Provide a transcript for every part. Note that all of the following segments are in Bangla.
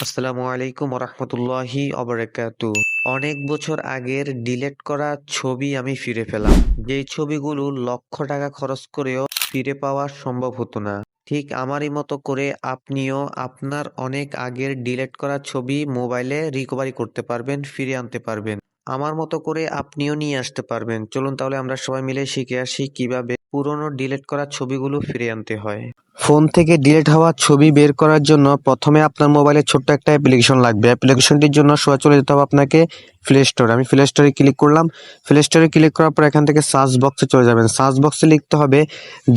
আসসালামু আলাইকুম রহমতুল্লাহি অবরাকাতু। অনেক বছর আগের ডিলিট করা ছবি আমি ফিরে পেলাম, যেই ছবিগুলো লক্ষ টাকা খরচ করেও ফিরে পাওয়া সম্ভব হতো না। ঠিক আমারই মতো করে আপনিও আপনার অনেক আগের ডিলিট করা ছবি মোবাইলে রিকভারি করতে পারবেন, ফিরে আনতে পারবেন। আমার মতো করে আপনিও নিয়ে আসতে পারবেন। চলুন তাহলে আমরা সবাই মিলে শিখে আসি কিভাবে পুরনো ডিলিট করা ছবিগুলো ফিরে আনতে হয়। ফোন থেকে ডিলিট হওয়া ছবি বের করার জন্য প্রথমে আপনার মোবাইলে ছোট্ট একটা অ্যাপ্লিকেশন লাগবে। অ্যাপ্লিকেশনটির জন্য সোজা চলে যেতে হবে আপনাকে প্লে স্টোর। আমি প্লে স্টোরে ক্লিক করলাম। প্লে স্টোরে ক্লিক করার পর এখান থেকে সার্চ বক্সে চলে যাবেন। সার্চ বক্সে লিখতে হবে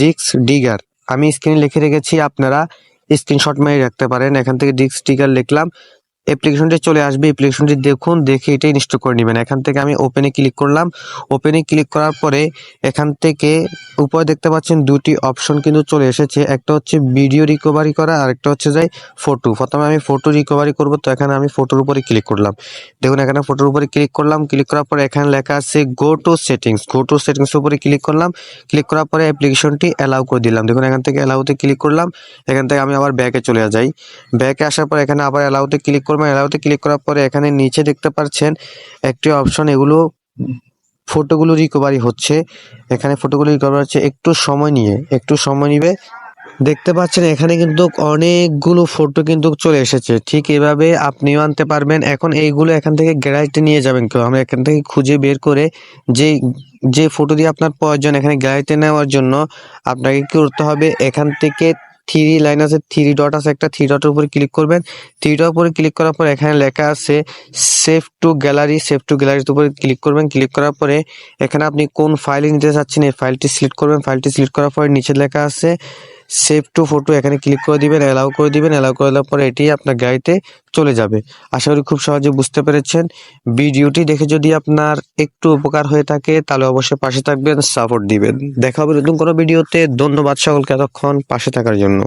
ডিস্ক ডিগার। আমি স্ক্রিনে লিখে রেখেছি, আপনারা স্ক্রিনশট মেরে রাখতে পারেন। এখান থেকে ডিস্ক ডিগার লিখলাম, অ্যাপ্লিকেশনটি চলে আসবে। অ্যাপ্লিকেশনটি দেখুন, দেখে এটা ইনস্টল করে নেবেন। এখান থেকে আমি ওপেনে ক্লিক করলাম। ওপেনে ক্লিক করার পরে এখান থেকে উপরে দেখতে পাচ্ছেন দুটি অপশন কিন্তু চলে এসেছে। একটা হচ্ছে ভিডিও রিকভারি করা, আর একটা হচ্ছে যাই ফটো। প্রথমে আমি ফটো রিকভারি করব, তো এখানে আমি ফটোর উপরে ক্লিক করলাম। দেখুন এখানে ফটোর উপরে ক্লিক করলাম। ক্লিক করার পরে এখানে লেখা আছে go to settings. Go to settings উপরে ক্লিক করলাম। ক্লিক করার পরে অ্যাপ্লিকেশনটি অ্যালাউ করে দিলাম। দেখুন এখান থেকে অ্যালাউতে ক্লিক করলাম। এখান থেকে আমি আবার ব্যাকে চলে যাই। ব্যাকে আসার পর এখানে আবার অ্যালাউতে ক্লিক করবেন। অ্যালাউতে ক্লিক করার পরে এখানে নিচে দেখতে পাচ্ছেন একটি অপশন, এগুলো ফটোগুলো রিকভারি হচ্ছে। এখানে ফটোগুলো রিকভারি হচ্ছে, একটু সময় নিবে। দেখতে পাচ্ছেন এখানে কিন্তু অনেকগুলো ফটো কিন্তু চলে এসেছে। ঠিক এভাবে আপনিও আনতে পারবেন। এখন এইগুলো এখান থেকে গ্যালারিতে নিয়ে যাবেন কেউ, আমরা এখান থেকে খুঁজে বের করে যে যে ফটো দিয়ে আপনার প্রয়োজন এখানে গ্যালারিতে নেওয়ার জন্য আপনাকে কি করতে হবে, এখান থেকে থ্রি লাইন আছে, থ্রি ডট আছে, একটা থ্রি ডটের উপরে ক্লিক করবেন। থ্রি ডটের উপরে ক্লিক করার পর এখানে লেখা আছে save two gallery. Save two গ্যালারির উপরে ক্লিক করবেন। ক্লিক করার পরে এখানে আপনি কোন ফাইলে নিতে চাচ্ছেন এই ফাইলটি সিলেক্ট করবেন। ফাইলটি সিলেক্ট করার পরে নিচে লেখা আছে সেভ টু ফটো, এখানে ক্লিক করে দিবেন, অ্যালাউ করে দিবেন। অ্যালাউ করে দেওয়ার পরে এটি আপনার গাড়িতে চলে যাবে। আশা করি খুব সহজে বুঝতে পেরেছেন। ভিডিওটি দেখে যদি আপনার একটু উপকার হয়ে থাকে তাহলে অবশ্যই পাশে থাকবেন, সাপোর্ট দিবেন। দেখা হবে নতুন কোনো ভিডিওতে। ধন্যবাদ সকলকে এতক্ষণ পাশে থাকার জন্য।